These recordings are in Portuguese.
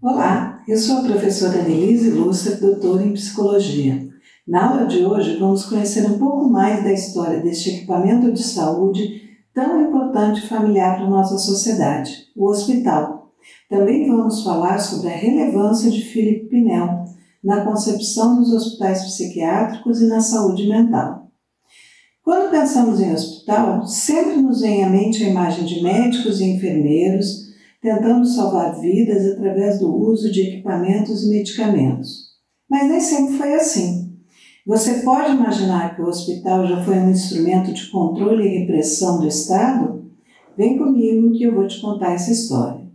Olá, eu sou a professora Annelise Lusser, doutora em Psicologia. Na aula de hoje vamos conhecer um pouco mais da história deste equipamento de saúde tão importante e familiar para a nossa sociedade, o hospital. Também vamos falar sobre a relevância de Philippe Pinel na concepção dos hospitais psiquiátricos e na saúde mental. Quando pensamos em hospital, sempre nos vem à mente a imagem de médicos e enfermeiros tentando salvar vidas através do uso de equipamentos e medicamentos. Mas nem sempre foi assim. Você pode imaginar que o hospital já foi um instrumento de controle e repressão do Estado? Vem comigo que eu vou te contar essa história.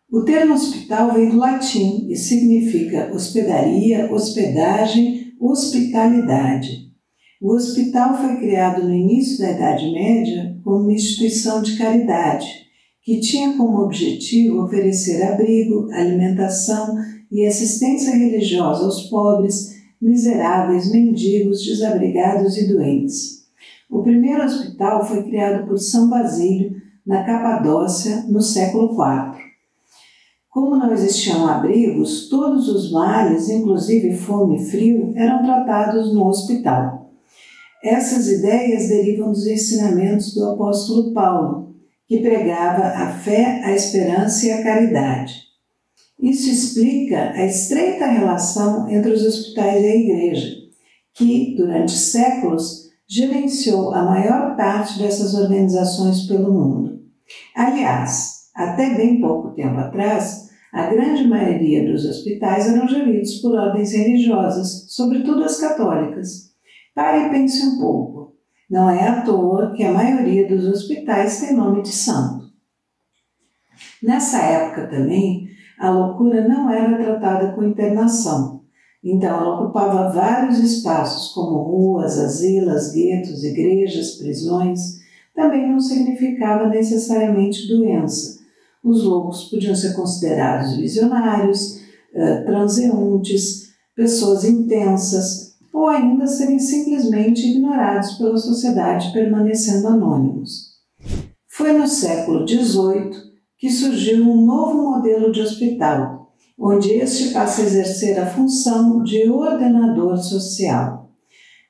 O termo hospital vem do latim e significa hospedaria, hospedagem, hospitalidade. O hospital foi criado no início da Idade Média como uma instituição de caridade, que tinha como objetivo oferecer abrigo, alimentação e assistência religiosa aos pobres, miseráveis, mendigos, desabrigados e doentes. O primeiro hospital foi criado por São Basílio, na Capadócia, no século IV. Como não existiam abrigos, todos os males, inclusive fome e frio, eram tratados no hospital. Essas ideias derivam dos ensinamentos do apóstolo Paulo, que pregava a fé, a esperança e a caridade. Isso explica a estreita relação entre os hospitais e a Igreja, que, durante séculos, gerenciou a maior parte dessas organizações pelo mundo. Aliás, até bem pouco tempo atrás, a grande maioria dos hospitais eram geridos por ordens religiosas, sobretudo as católicas. Pare e pense um pouco. Não é à toa que a maioria dos hospitais tem nome de santo. Nessa época também, a loucura não era tratada com internação. Então, ela ocupava vários espaços, como ruas, asilos, guetos, igrejas, prisões. Também não significava necessariamente doença. Os loucos podiam ser considerados visionários, transeuntes, pessoas intensas, ou ainda serem simplesmente ignorados pela sociedade, permanecendo anônimos. Foi no século XVIII que surgiu um novo modelo de hospital, onde este passa a exercer a função de ordenador social,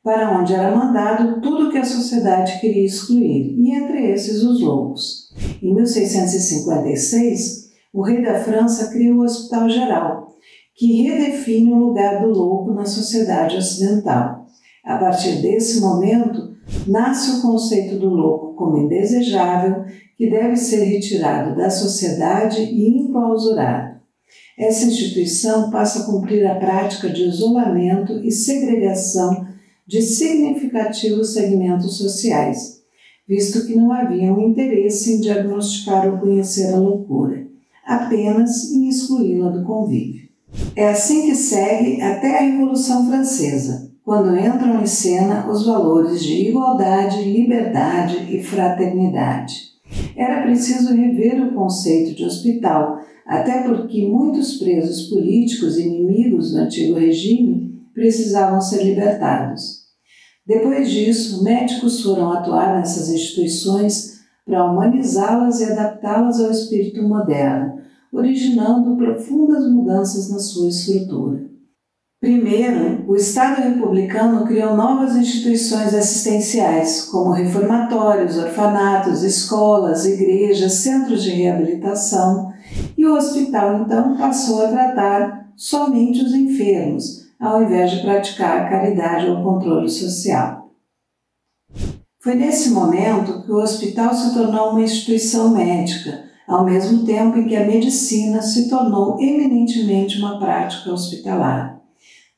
para onde era mandado tudo que a sociedade queria excluir, e entre esses os loucos. Em 1656, o rei da França criou o Hospital Geral, que redefine o lugar do louco na sociedade ocidental. A partir desse momento, nasce o conceito do louco como indesejável, que deve ser retirado da sociedade e enclausurado. Essa instituição passa a cumprir a prática de isolamento e segregação de significativos segmentos sociais, visto que não havia um interesse em diagnosticar ou conhecer a loucura, apenas em excluí-la do convívio. É assim que segue até a Revolução Francesa, quando entram em cena os valores de igualdade, liberdade e fraternidade. Era preciso rever o conceito de hospital, até porque muitos presos políticos inimigos do antigo regime precisavam ser libertados. Depois disso, médicos foram atuar nessas instituições para humanizá-las e adaptá-las ao espírito moderno, originando profundas mudanças na sua estrutura. Primeiro, o Estado republicano criou novas instituições assistenciais, como reformatórios, orfanatos, escolas, igrejas, centros de reabilitação, e o hospital, então, passou a tratar somente os enfermos, ao invés de praticar a caridade ou o controle social. Foi nesse momento que o hospital se tornou uma instituição médica, ao mesmo tempo em que a medicina se tornou eminentemente uma prática hospitalar.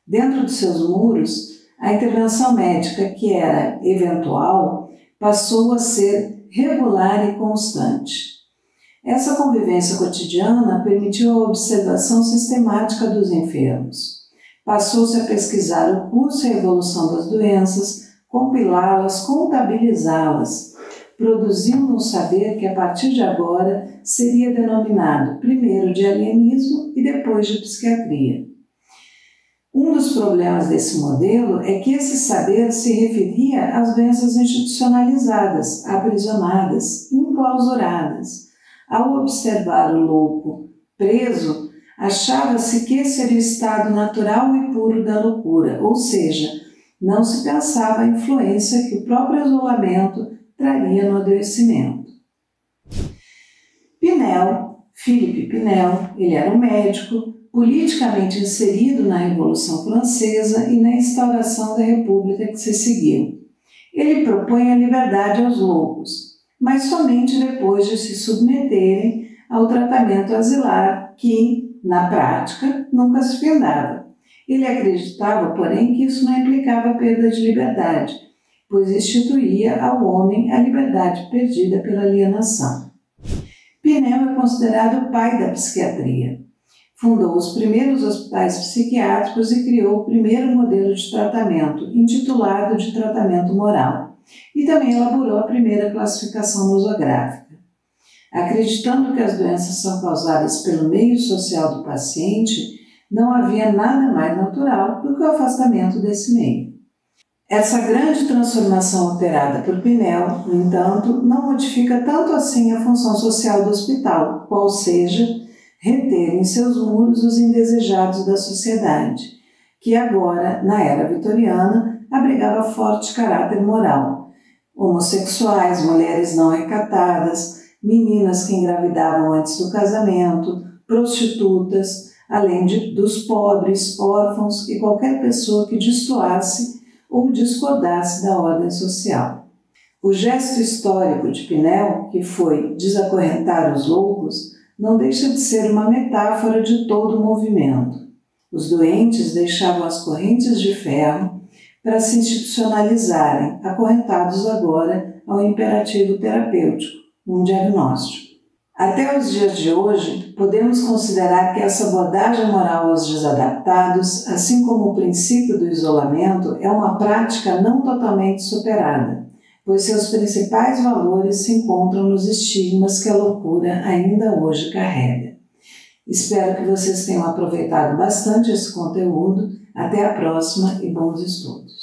Dentro de seus muros, a intervenção médica, que era eventual, passou a ser regular e constante. Essa convivência cotidiana permitiu a observação sistemática dos enfermos. Passou-se a pesquisar o curso e a evolução das doenças, compilá-las, contabilizá-las, produzindo um saber que a partir de agora seria denominado primeiro de alienismo e depois de psiquiatria. Um dos problemas desse modelo é que esse saber se referia às doenças institucionalizadas, aprisionadas, enclausuradas. Ao observar o louco preso, achava-se que esse era o estado natural e puro da loucura, ou seja, não se pensava a influência que o próprio isolamento traria no adoecimento. Pinel, Philippe Pinel, ele era um médico, politicamente inserido na Revolução Francesa e na instauração da República que se seguiu. Ele propõe a liberdade aos loucos, mas somente depois de se submeterem ao tratamento asilar, que, na prática, nunca se findava. Ele acreditava, porém, que isso não implicava perda de liberdade, pois instituía ao homem a liberdade perdida pela alienação. Pinel é considerado o pai da psiquiatria. Fundou os primeiros hospitais psiquiátricos e criou o primeiro modelo de tratamento, intitulado de tratamento moral, e também elaborou a primeira classificação nosográfica. Acreditando que as doenças são causadas pelo meio social do paciente, não havia nada mais natural do que o afastamento desse meio. Essa grande transformação operada por Pinel, no entanto, não modifica tanto assim a função social do hospital, qual seja, reter em seus muros os indesejados da sociedade, que agora, na era vitoriana, abrigava forte caráter moral. Homossexuais, mulheres não recatadas, meninas que engravidavam antes do casamento, prostitutas, além dos pobres, órfãos e qualquer pessoa que destoasse ou discordasse da ordem social. O gesto histórico de Pinel, que foi desacorrentar os loucos, não deixa de ser uma metáfora de todo o movimento. Os doentes deixavam as correntes de ferro para se institucionalizarem, acorrentados agora ao imperativo terapêutico, um diagnóstico. Até os dias de hoje, podemos considerar que essa abordagem moral aos desadaptados, assim como o princípio do isolamento, é uma prática não totalmente superada, pois seus principais valores se encontram nos estigmas que a loucura ainda hoje carrega. Espero que vocês tenham aproveitado bastante esse conteúdo. Até a próxima e bons estudos!